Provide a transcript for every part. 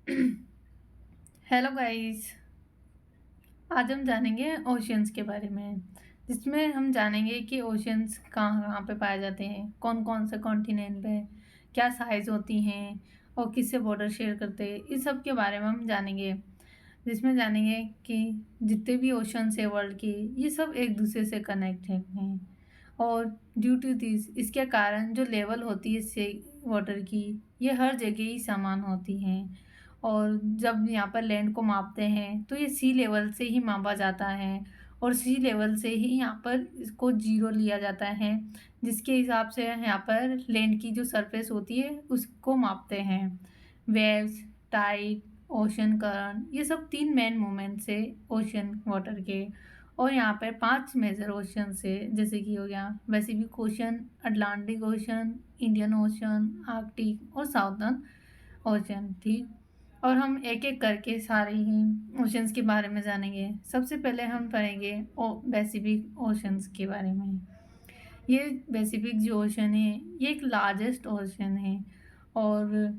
Hello guys. आज हम जानेंगे ओशियंस के बारे में, जिसमें हम जानेंगे कि ओशियंस कहाँ कहाँ पे पाए जाते हैं, कौन कौन से कॉन्टिनेंट पे, क्या साइज होती हैं और किससे बॉर्डर शेयर करते हैं। इस सब के बारे में हम जानेंगे, जिसमें जानेंगे कि जितने भी ओशंस है वर्ल्ड के, ये सब एक दूसरे से कनेक्टेड हैं। और ड्यू टू दिस, इसके कारण जो लेवल होती है सी वाटर की, ये हर जगह ही समान होती हैं। और जब यहाँ पर लैंड को मापते हैं तो ये सी लेवल से ही मापा जाता है, और सी लेवल से ही यहाँ पर इसको जीरो लिया जाता है, जिसके हिसाब से यहाँ पर लैंड की जो सरफेस होती है उसको मापते हैं। वेव्स, टाइड, ओशन करंट, ये सब 3 मेन मोमेंट्स है ओशन वाटर के। और यहाँ पर 5 मेजर ओशन है, जैसे कि हो गया Pacific ocean, Atlantic ocean, Indian ocean, Arctic और साउथर्न ओशन। ठीक, और हम एक एक करके सारे ही ओशंस के बारे में जानेंगे। सबसे पहले हम पढ़ेंगे पैसिफिक ओशंस के बारे में। ये पैसिफिक जो ओशन है ये एक लार्जेस्ट ओशन है और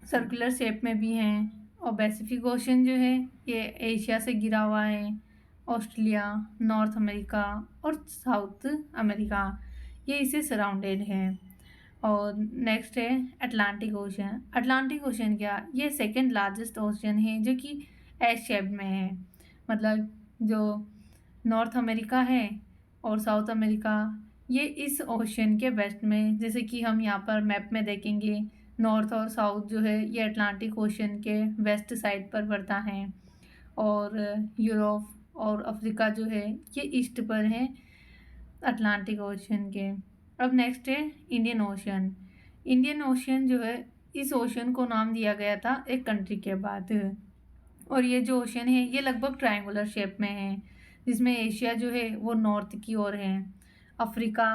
सर्कुलर शेप में भी हैं। और पैसिफिक ओशन जो है ये एशिया से घिरा हुआ है, ऑस्ट्रेलिया, नॉर्थ अमेरिका और साउथ अमेरिका ये इसे सराउंडेड है। और नेक्स्ट है अटलांटिक ओशन। अटलांटिक ओशन क्या, ये सेकंड लार्जेस्ट ओशन है जो कि एस शेप में है। मतलब जो नॉर्थ अमेरिका है और साउथ अमेरिका, ये इस ओशन के वेस्ट में, जैसे कि हम यहाँ पर मैप में देखेंगे, नॉर्थ और साउथ जो है ये अटलांटिक ओशन के वेस्ट साइड पर पड़ता है। और यूरोप और अफ्रीका जो है ये ईस्ट पर है अटलांटिक ओशन के। अब नेक्स्ट है इंडियन ओशन। इंडियन ओशन जो है, इस ओशन को नाम दिया गया था एक कंट्री के बाद। और ये जो ओशन है ये लगभग ट्रायंगुलर शेप में है, जिसमें एशिया जो है वो नॉर्थ की ओर है, अफ्रीका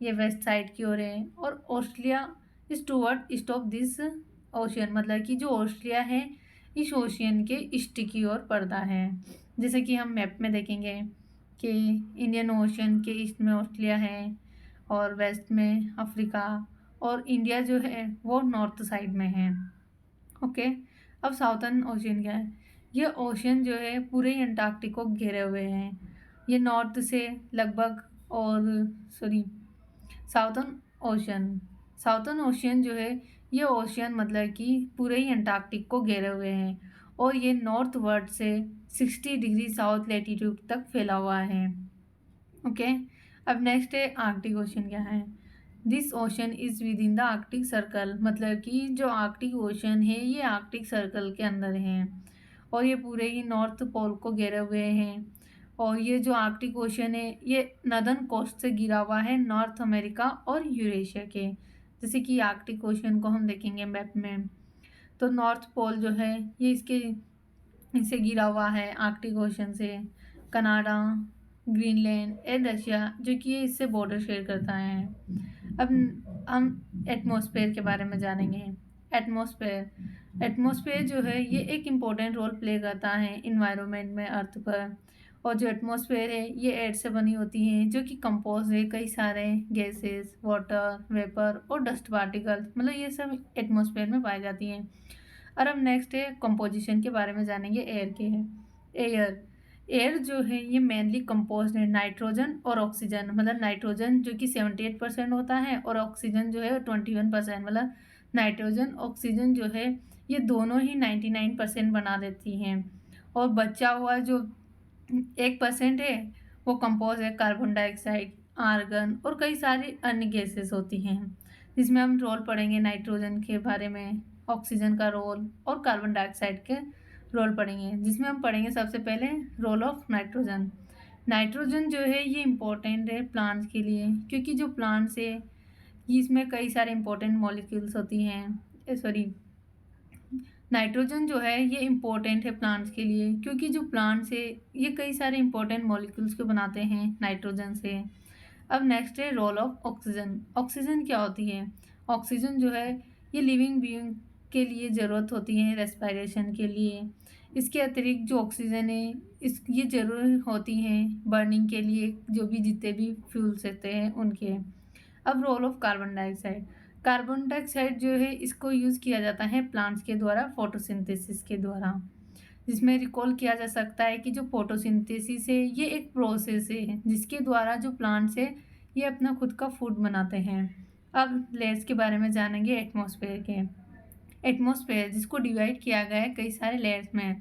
ये वेस्ट साइड की ओर है, और Australia is toward east of this ocean. मतलब कि जो ऑस्ट्रेलिया है इस ओशियन के ईस्ट की ओर पड़ता है। जैसे कि हम मैप में देखेंगे कि इंडियन ओशन के ईस्ट में ऑस्ट्रेलिया है और वेस्ट में अफ्रीका, और इंडिया जो है वो नॉर्थ साइड में है। ओके, अब साउथर्न ओशियन क्या है। ये ओशियन जो है पूरे ही अंटार्कटिक को घेरे हुए हैं। ये नॉर्थ से लगभग, और sorry, southern ocean, southern ocean जो है ये ओशियन मतलब कि पूरे ही अंटार्कटिक को घेरे हुए हैं, और ये नॉर्थ वर्ड से 60 डिग्री साउथ लैटिट्यूड तक फैला हुआ है। ओके, अब नेक्स्ट है आर्कटिक ओशन क्या है। This ocean is with in the Arctic circle. मतलब कि जो आर्कटिक ओशन है ये आर्कटिक सर्कल के अंदर है, और ये पूरे ही नॉर्थ पोल को घेरे हुए हैं। और ये जो आर्कटिक ओशन है ये नदर्न कोस्ट से घिरा हुआ है नॉर्थ अमेरिका और यूरेशिया के। जैसे कि आर्कटिक ओशन को हम देखेंगे मैप में, तो नॉर्थ पोल जो है ये इससे घिरा हुआ है आर्कटिक ओशन से। कनाडा, ग्रीनलैंड एंड रशिया जो कि ये इससे बॉर्डर शेयर करता है। अब हम एटमॉस्फेयर के बारे में जानेंगे। एटमॉस्फेयर, एटमॉस्फेयर जो है ये एक इम्पोर्टेंट रोल प्ले करता है इन्वायरमेंट में अर्थ पर। और जो एटमॉस्फेयर है ये एयर से बनी होती है, जो कि कंपोज है कई सारे गैसेस, वाटर वेपर और डस्ट पार्टिकल्स, मतलब ये सब एटमॉस्फेयर में पाई जाती हैं। और अब नेक्स्ट है कंपोजिशन के बारे में जानेंगे एयर के। एयर, एयर जो है ये मेनली कंपोज है नाइट्रोजन और ऑक्सीजन। मतलब नाइट्रोजन जो कि 78% होता है और ऑक्सीजन जो है 21%। मतलब नाइट्रोजन ऑक्सीजन जो है ये दोनों ही 99% बना देती हैं, और बचा हुआ जो 1% है वो कंपोज है कार्बन डाइऑक्साइड, आर्गन और कई सारी अन्य गैसेस होती हैं, जिसमें हम रोल पढ़ेंगे नाइट्रोजन के बारे में, ऑक्सीजन का रोल और कार्बन डाइऑक्साइड के रोल पढ़ेंगे। जिसमें हम पढ़ेंगे सबसे पहले रोल ऑफ नाइट्रोजन। नाइट्रोजन जो है ये इम्पोर्टेंट है प्लांट्स के लिए, क्योंकि जो प्लांट्स है इसमें कई सारे इम्पोर्टेंट मॉलिक्यूल्स होती हैं। सॉरी, नाइट्रोजन जो है ये इम्पोर्टेंट है प्लांट्स के लिए, क्योंकि जो प्लांट्स है ये कई सारे इम्पोर्टेंट मॉलिक्यूल्स को बनाते हैं नाइट्रोजन से। अब नेक्स्ट है रोल ऑफ ऑक्सीजन। ऑक्सीजन क्या होती है। ऑक्सीजन जो है ये लिविंग बीइंग के लिए ज़रूरत होती है रेस्पिरेशन के लिए। इसके अतिरिक्त जो ऑक्सीजन है इस ये ज़रूरी होती हैं बर्निंग के लिए, जो भी जितने भी फ्यूल्स रहते हैं उनके। अब role of carbon dioxide. Carbon dioxide जो है इसको यूज़ किया जाता है प्लांट्स के द्वारा फोटोसिंथेसिस के द्वारा, जिसमें रिकॉल किया जा सकता है कि जो फोटोसिंथेसिस है ये एक प्रोसेस है जिसके द्वारा जो प्लांट्स है ये अपना खुद का फूड बनाते हैं। अब लेयर्स के बारे में जानेंगे एटमॉस्फेयर के। एटमॉस्फेयर जिसको डिवाइड किया गया है कई सारे लेयर्स में,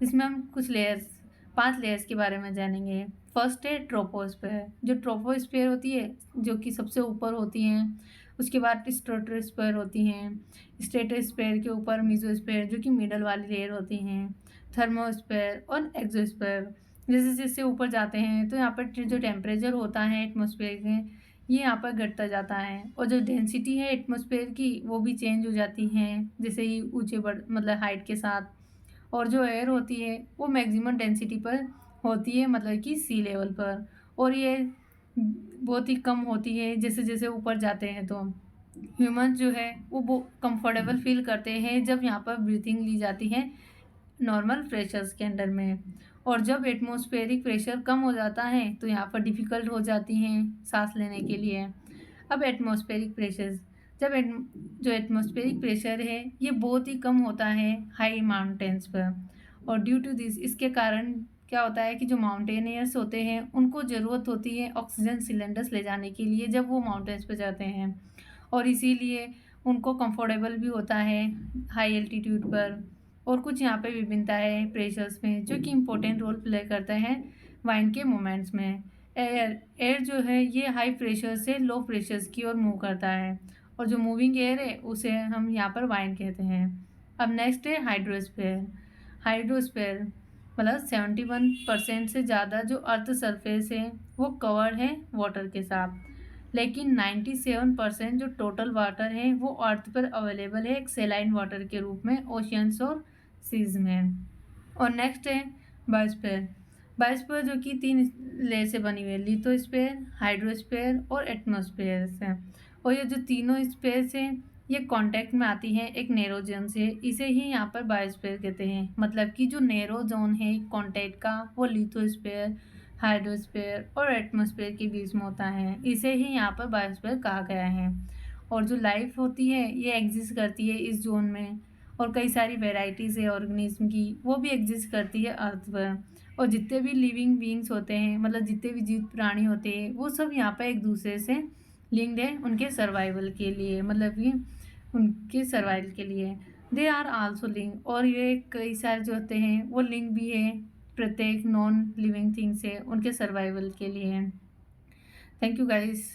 जिसमें हम कुछ लेयर्स 5 लेयर्स के बारे में जानेंगे। फर्स्ट है ट्रोपोस्फेयर, जो ट्रोपोस्फेयर होती है जो कि सबसे ऊपर होती हैं। उसके बाद स्ट्रेटोस्फेयर होती हैं। स्ट्रेटोस्फेयर के ऊपर मेसोस्फेयर जो कि मिडल वाली लेयर होती हैं। थर्मोस्फेयर और एक्सोस्फेयर। जैसे जैसे ऊपर जाते हैं तो यहाँ पर जो टेम्परेचर होता है एटमॉस्फेयर में ये यहाँ पर घटता जाता है, और जो डेंसिटी है एटमॉस्फेयर की वो भी चेंज हो जाती है जैसे ही ऊंचे बढ़ मतलब हाइट के साथ। और जो एयर होती है वो मैक्सिमम डेंसिटी पर होती है मतलब कि सी लेवल पर, और ये बहुत ही कम होती है जैसे जैसे ऊपर जाते हैं। तो ह्यूमंस जो है वो कंफर्टेबल फील करते हैं जब यहाँ पर ब्रीथिंग ली जाती है नॉर्मल प्रेशर्स के अंडर में, और जब एटमॉस्फेरिक प्रेशर कम हो जाता है तो यहाँ पर डिफ़िकल्ट हो जाती हैं सांस लेने के लिए। अब एटमॉस्फेरिक प्रेशर, जब जो एटमॉस्फेरिक प्रेशर है ये बहुत ही कम होता है हाई माउंटेन्स पर, और ड्यू टू दिस इसके कारण क्या होता है कि जो माउंटेनियर्स होते हैं उनको ज़रूरत होती है ऑक्सीजन सिलेंडर्स ले जाने के लिए जब वो माउंटेन्स पर जाते हैं, और इसीलिए उनको कंफर्टेबल भी होता है हाई एल्टीट्यूड पर। और कुछ यहाँ पे विभिन्नता है प्रेशर्स में जो कि इम्पोर्टेंट रोल प्ले करते हैं वाइन के मोमेंट्स में। एयर जो है ये हाई प्रेशर से लो प्रेशर्स की ओर मूव करता है, और जो मूविंग एयर है उसे हम यहाँ पर वाइन कहते हैं। अब नेक्स्ट है हाइड्रोस्फेयर। हाइड्रोस्फेयर मतलब 71% से ज़्यादा जो अर्थ सरफेस है वो कवर है वाटर के साथ, लेकिन 97% जो टोटल वाटर है वो अर्थ पर अवेलेबल है एक सेलाइन वाटर के रूप में ओशियंस और सीज में। और नेक्स्ट है बायोस्फीयर। बायोस्फीयर जो कि 3 लेयर से बनी हुई है, लिथोस्फीयर, हाइड्रोस्फीयर और एटमॉस्फेयर से, और ये जो तीनों स्पेस हैं ये कांटेक्ट में आती हैं एक नैरो जोन से, इसे ही यहाँ पर बायोस्फीयर कहते हैं। मतलब कि जो नैरो जोन है कांटेक्ट का वो लिथोस्फीयर, हाइड्रोस्फीयर और एटमॉस्फेयर के बीच में होता है, इसे ही यहाँ पर बायोस्फीयर कहा गया है। और जो लाइफ होती है ये एग्जिस्ट करती है इस जोन में, और कई सारी वेराइटीज़ है ऑर्गेनिज्म की वो भी एग्जिस्ट करती है अर्थ पर। और जितने भी लिविंग बींग्स होते हैं मतलब जितने भी जीवित प्राणी होते हैं वो सब यहाँ पर एक दूसरे से लिंक्ड है उनके सर्वाइवल के लिए, मतलब कि उनके सर्वाइवल के लिए दे आर आल्सो लिंक। और ये कई सारे जो होते हैं वो लिंक भी है प्रत्येक नॉन लिविंग थिंग से उनके सर्वाइवल के लिए। Thank you guys.